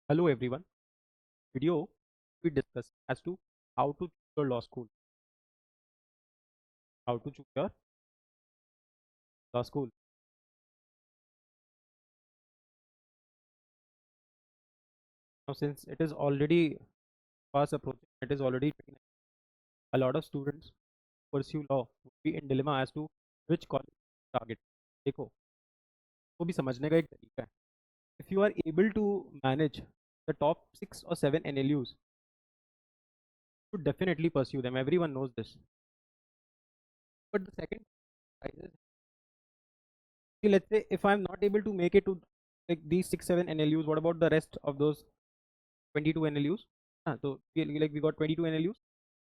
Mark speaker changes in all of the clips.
Speaker 1: Hello everyone. Video we discuss as to how to choose your law school. How to choose your law school. Now since it is already fast approaching, it is already a lot of students pursue law would be in dilemma as to which college to target. देखो वो भी समझने का एक तरीका है. If you are able to manage the top 6 or 7 NLUs, you should definitely pursue them. Everyone knows this. But the second arises, let's say if I'm not able to make it to like these 6 7 NLUs, what about the rest of those 22 NLUs? So like we got 22 NLUs,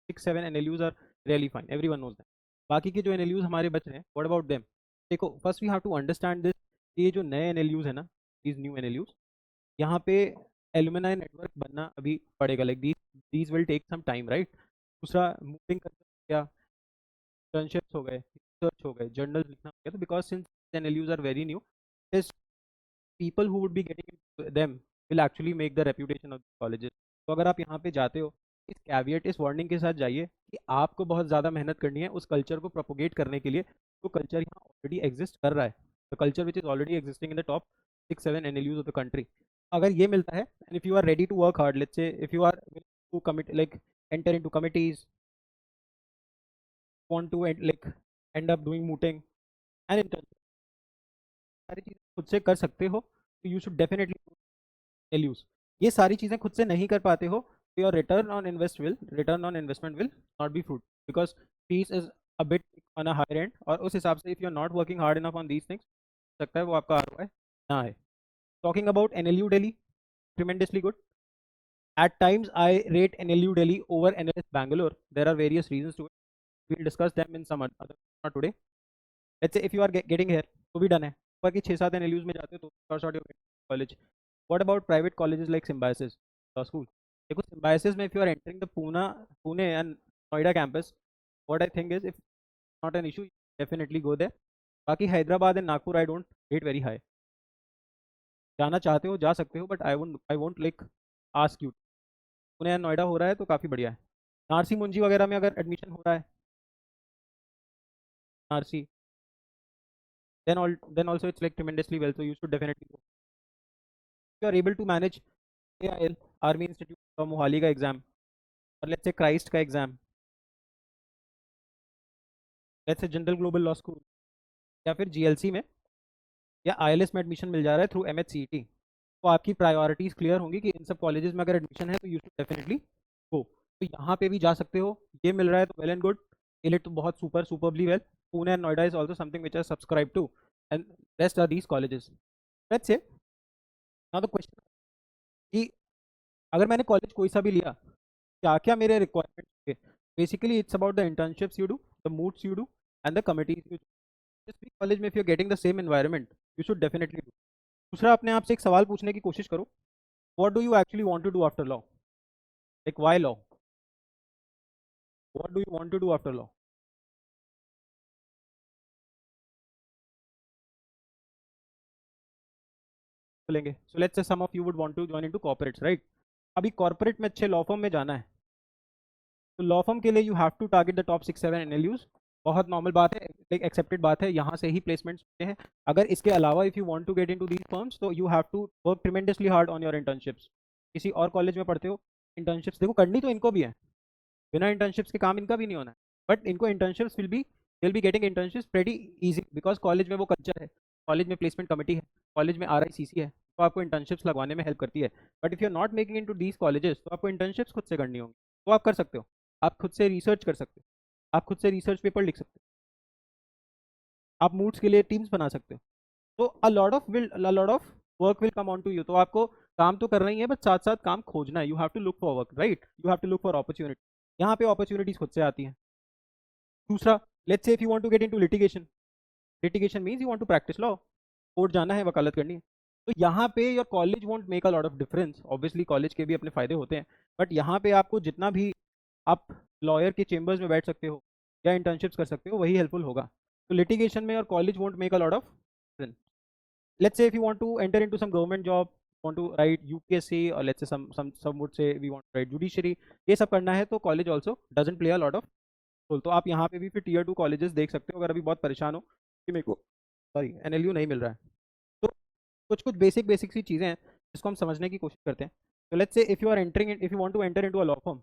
Speaker 1: 6 7 NLUs are really fine, everyone knows that. बाकी के जो NLUs हमारे बच रहे हैं, what about them? देखो first we have to understand this. ये जो नए NLUs है ना, these new NLUs, यहाँ पे एलुमनाई नेटवर्क बनना अभी पड़ेगा. Like these will take some time, right? दूसरा मूविंग कर गया, इंटर्नशिप्स हो गए, रिसर्च हो गए, जर्नल्स लिखना हो गया. तो because since NLUs are very new, is people who would be getting into them will actually make the reputation of the colleges. तो अगर आप यहाँ पे जाते हो, इस कैविएट इस वार्निंग के साथ जाइए कि आपको बहुत ज़्यादा मेहनत करनी है उस कल्चर को प्रोपोगेट करने के लिए. तो कल्चर यहाँ ऑलरेडी एग्जिस्ट कर रहा है. The culture which is already existing in the top 6 7 NLUs of the country. अगर ये मिलता है and if you are ready to work hard, let's say if you are to commit like enter into committees, want to like end up doing mooting and internship, सारी चीज़ें खुद से कर सकते हो, तो यू शुड डेफिनेटली एल्यूज. ये सारी चीज़ें खुद से नहीं कर पाते हो, तो your return on investment will not be fruit because fees is a bit on a higher end. और उस हिसाब से if you are not working hard enough on these things, सकता है वो आपका ROI ना है. Talking about NLU Delhi, tremendously good. At times I rate NLU Delhi over NLS Bangalore. There are various reasons to it. We'll discuss them in some other, not today. Let's say if you are getting here, तो भी done है. ऊपर की 6 7 NLUs में जाते हो तो short college. What about private colleges like Symbiosis Law School? देखो Symbiosis में if you are entering the Pune and Noida campus, what I think is if not an issue, definitely go there. बाकी Hyderabad and Nagpur I don't rate very high. जाना चाहते हो जा सकते हो, but I won't like ask you. Pune and Noida हो रहा है तो काफ़ी बढ़िया है. नारसी मुंजी वगैरह में अगर एडमिशन हो रहा है, Narsee, then also it's like tremendously well, so you should definitely go. If you are able to manage AIL, army institute का मोहाली का एग्जाम, और लेट्स से क्राइस्ट का exam, let's say general global law school, या फिर GLC में या ILS में एडमिशन मिल जा रहा है थ्रू MHCET, तो आपकी प्रायोरिटीज़ क्लियर होंगी कि इन सब कॉलेजेस में अगर एडमिशन है तो यू शुड डेफिनेटली गो. तो यहाँ पे भी जा सकते हो, ये मिल रहा है तो वेल एंड गुड. इलिट तो बहुत superbly well. Pune and Noida is also something which are subscribe to, and rest are these colleges. Let's say now the question कि अगर मैंने कॉलेज कोई सा भी लिया, क्या क्या मेरे रिक्वायरमेंट होंगे. Basically it's about the internships you do, the moots you do, and the committees you. जिस भी कॉलेज में if you are getting the same environment, you should definitely do. दूसरा, अपने आप से एक सवाल पूछने की कोशिश करो, what do you actually want to do after law. Like why law, what do you want to do after law. बोलेंगे so let's say some of you would want to join into corporates, right. अभी corporate में अच्छे law firm में जाना है, तो law firm के लिए you have to target the top 6 7 NLUs. बहुत नॉर्मल बात है, एक एक्सेप्टेड बात है, यहाँ से ही प्लेसमेंट्स होते हैं. अगर इसके अलावा if you want to get into these firms, तो you have to work tremendously hard on your internships. किसी और कॉलेज में पढ़ते हो, इंटर्नशिप्स देखो करनी तो इनको भी है, बिना इंटर्नशिप्स के काम इनका भी नहीं होना है. बट इनको internships will be getting internships pretty easy because college में वो कल्चर है, कॉलेज में प्लेसमेंट कमेटी है, कॉलेज में RICC है, तो आपको इंटर्नशिप्स लगवाने में हेल्प करती है. But if you are not making into these colleges, तो आपको इंटर्नशिप्स खुद से करनी होंगी. तो आप कर सकते हो, आप खुद से रिसर्च कर सकते हो, आप खुद से रिसर्च पेपर लिख सकते हो, आप मूड्स के लिए टीम्स बना सकते हो. तो a lot of work will come on to you. तो आपको काम तो करना ही है, बट साथ साथ काम खोजना है. You have to look for work, right. You have to look for opportunity. यहाँ पे अपॉर्चुनिटीज खुद से आती हैं. दूसरा, let's say if you want to get into litigation, litigation means you want to practise law, court जाना है, वकालत करनी है. तो यहाँ पे your college won't make a lot of difference. Obviously college के भी अपने फायदे होते हैं, बट यहाँ पे आपको जितना भी आप लॉयर के चेंबर्स में बैठ सकते हो या इंटर्नशिप्स कर सकते हो, वही हेल्पफुल होगा. तो लिटिगेशन में your college won't make a lot of difference. Let's say if you want to enter into some government job, want to write UPSC, or let's say some would say we want to write judiciary, ये सब करना है तो college also doesn't play a lot of role. तो आप यहाँ पे भी फिर टीयर 2 कॉलेजेस देख सकते हो अगर अभी बहुत परेशान हो कि मेरे को सॉरी NLU नहीं मिल रहा है। तो कुछ कुछ बेसिक बेसिक सी चीज़ें हैं जिसको हम समझने की कोशिश करते हैं। तो let's say if you are entering if you want to enter into a law firm,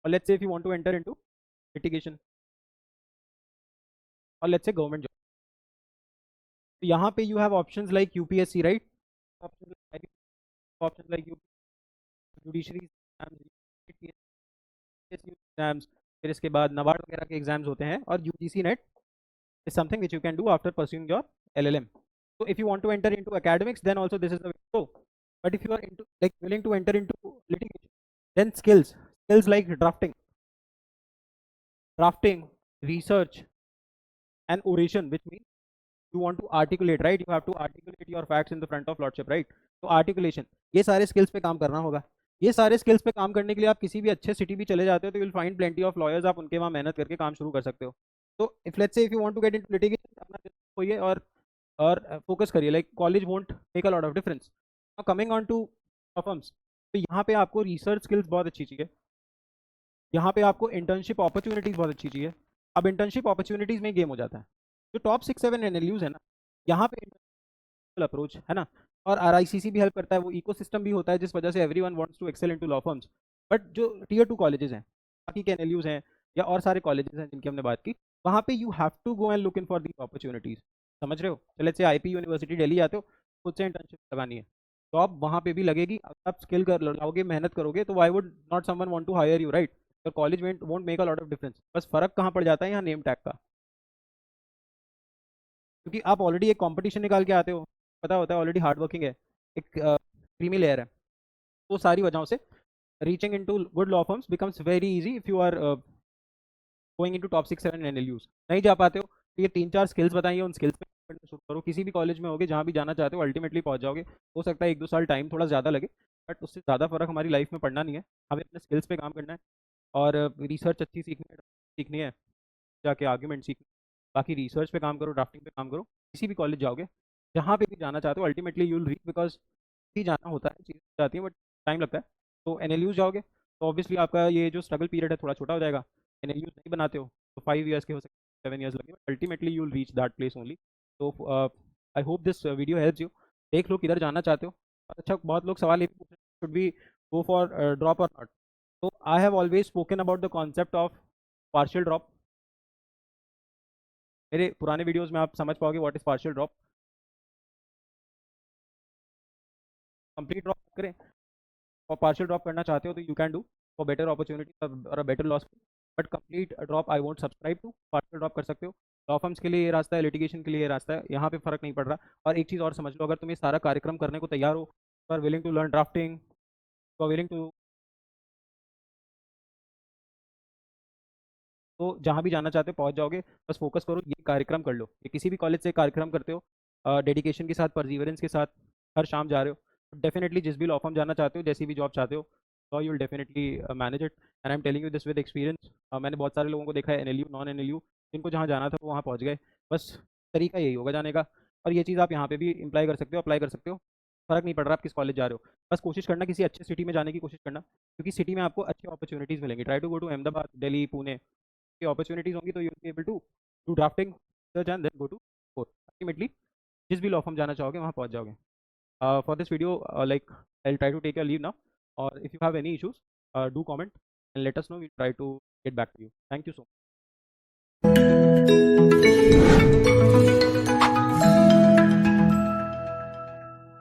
Speaker 1: और let's say if you want to enter into litigation, और लेट्स से गवर्नमेंट जॉब, तो यहाँ पे you have options like UPSC, right? Option like judiciary exams, फिर इसके बाद नबार्ड वगैरह के एग्जाम्स होते हैं, और UGC net is something which you can do after pursuing your LLM. So if you want to enter into academics, then also this is the way to go. But if you are into like willing to enter into litigation, then skills like drafting, research, and oration, which means you want to articulate, right? You have to articulate your facts in the front of lordship, right? तो articulation, ये सारे skills पे काम करना होगा। ये सारे skills पे काम करने के लिए आप किसी भी अच्छे सिटी भी चले जाते हो तो you'll find plenty of lawyers, आप उनके वहाँ मेहनत करके काम शुरू कर सकते हो। तो if let's say if you want to get into litigation, अपना होइए और फोकस करिए, like college won't make a lot of difference. Now coming on to firms, तो यहाँ पे आपको रिसर्च स्किल्स बहुत अच्छी चाहिए, यहाँ पे आपको इंटर्नशिप अपॉर्चुनिटीज बहुत अच्छी चाहिए। अब इंटर्नशिप अपॉर्चुनिटीज में गेम हो जाता है, जो टॉप 6-7 NLUs है ना, यहाँ पे अप्रोच है ना, और RICC भी हेल्प करता है, वो इकोसिस्टम भी होता है जिस वजह से everyone wants to excel into law firms. But जो टीयर 2 कॉलेजेस हैं, बाकी के NLUs हैं या और सारे कॉलेजेस हैं जिनकी हमने बात की, वहाँ पे you have to go and look in for the opportunities. समझ रहे हो? चले से IP यूनिवर्सिटी दिल्ली जाते हो, खुद से इंटर्नशिप लगानी है, जॉब वहाँ पे भी लगेगी। अगर आप स्किल कर लगाओगे, मेहनत करोगे, तो why would not someone want to hire you, right? तो कॉलेज में won't make a lot of difference, बस फर्क कहाँ पड़ जाता है यहाँ नेम टैग का, क्योंकि आप ऑलरेडी एक कंपटीशन निकाल के आते हो, पता होता है ऑलरेडी हार्ड वर्किंग है, एक क्रीमी लेयर है। तो सारी वजहों से reaching into good law firms becomes very easy if you are going into top 6-7 NLUs। नहीं जा पाते हो तो ये 3-4 स्किल्स बताइए, उन स्किल्स पे करना शुरू करो। किसी भी कॉलेज में होगे, जहाँ भी जाना चाहते हो, अल्टीमेटली पहुंच जाओगे। हो सकता है 1-2 साल टाइम थोड़ा ज़्यादा लगे, बट उससे ज़्यादा फर्क हमारी लाइफ में पड़ना नहीं है। हमें अपने स्किल्स पे काम करना है, और रिसर्च अच्छी सीखनी है, जाके आर्ग्यूमेंट सीखनी है। बाकी रिसर्च पे काम करो, ड्राफ्टिंग पे काम करो। किसी भी कॉलेज जाओगे, जहाँ पे भी जाना चाहते हो, ultimately you will reach, because he जाना होता है, चीज़ें जाती हैं, बट टाइम लगता है। तो NLUs जाओगे तो ऑब्वियसली आपका ये जो स्ट्रगल पीरियड है थोड़ा छोटा हो जाएगा। NLUs नहीं बनाते हो तो 5 ईयर्स के हो सकते हैं, 7 ईयर्स लगे, ultimately you will reach that place only. तो I hope this video helps you. देख लो किधर जाना चाहते हो। और अच्छा, बहुत लोग सवाल ये भी पूछ रहे हैं, should be go for drop और नॉट। तो I have always spoken about the concept of partial drop. मेरे पुराने वीडियोस में आप समझ पाओगे what is partial drop. Complete drop करें और पार्शियल ड्रॉप करना चाहते हो तो you can do for better opportunity और a better loss. But complete drop I won't subscribe to. Partial drop कर सकते हो। लॉ फर्म्स के लिए ये रास्ता है, लिटिगेशन के लिए ये रास्ता है, यहाँ पे फर्क नहीं पड़ रहा। और एक चीज़ और समझ लो, अगर तुम ये सारा कार्यक्रम करने को तैयार हो, you are willing to learn drafting, you are willing to, तो जहाँ भी जाना चाहते हो पहुँच जाओगे। बस फोकस करो, ये कार्यक्रम कर लो। ये किसी भी कॉलेज से कार्यक्रम करते हो डेडिकेशन के साथ, परजीवरेंस के साथ, हर शाम जा रहे हो, डेफिनेटली जिस भी लॉ फर्म जाना चाहते हो, जैसी भी जॉब चाहते हो, तो you will definitely manage it. And I am telling you this with experience. मैंने बहुत सारे लोगों को देखा है, NLU नॉन NLU, जिनको जहाँ जाना था वो वहाँ पहुँच गए। बस तरीका यही होगा जाने का। और ये चीज़ आप यहाँ पे भी इम्प्लाई कर सकते हो, अप्लाई कर सकते हो। फ़र्क नहीं पड़ रहा आप किस कॉलेज जा रहे हो, बस कोशिश करना किसी अच्छे सिटी में जाने की कोशिश करना, क्योंकि सिटी में आपको अच्छी अपॉर्चुनिटीज़ मिलेंगी। Try to go to Ahmedabad, Delhi, Pune, की अपॉर्चुनिटीज होंगी तो you will be able to do drafting, search and then go to court. Ultimately जिस भी लॉ फर्म जाना चाहोगे वहाँ पहुँच जाओगे। For this video like I will try to take your leave now, और if you have any issues do comment and let us know, we try to get back to you. Thank you so much.